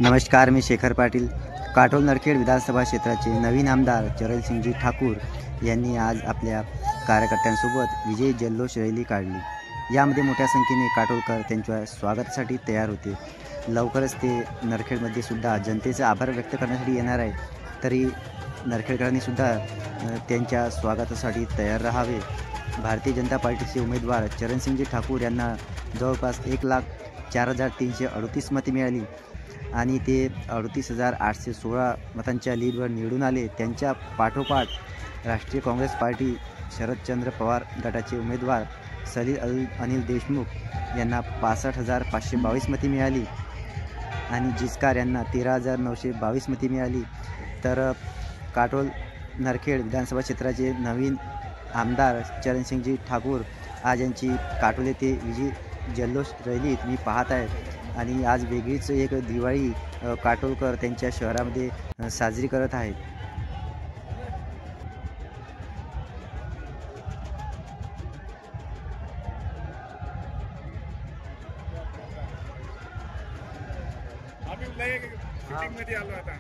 नमस्कार, मी शेखर पाटील. काटोल नरखेड विधानसभा क्षेत्राचे नवीन आमदार चरणसिंगजी ठाकूर यांनी आज आपल्या कार्यकर्त्यांसोबत विजयी जल्लोष रॅली काढली. यामध्ये मोठ्या संख्येने काटोलकर त्यांच्या स्वागतासाठी तयार होते. लवकरच ते नरखेडमध्ये सुद्धा जनतेचा आभार व्यक्त करण्यासाठी येणार आहे. तरी नरखेडकरांनी सुद्धा त्यांच्या स्वागतासाठी तयार राहावे. भारतीय जनता पार्टीचे उमेदवार चरणसिंगजी ठाकूर यांना जवळपास 1,04,338 मते मिळाली आणि ते 38,816 मतांच्या लीडवर निवडून आले. त्यांच्या पाठोपाठ राष्ट्रीय काँग्रेस पार्टी शरदचंद्र पवार गटाचे उमेदवार सलील अनिल देशमुख यांना 65,522 मते मिळाली आणि जिचकार यांना 13,922 मते मिळाली. तर काटोल नरखेड विधानसभा क्षेत्राचे नवीन आमदार चरणसिंगजी ठाकूर आज यांची काटोल येथे विजय जल्लोष रॅली तुम्ही पाहत आहे. आणि आज वेगळीच एक दिवाळी काटोलकर त्यांच्या शहरामध्ये साजरी करत आहेत. आम्ही शूटिंग मध्ये आलो आता.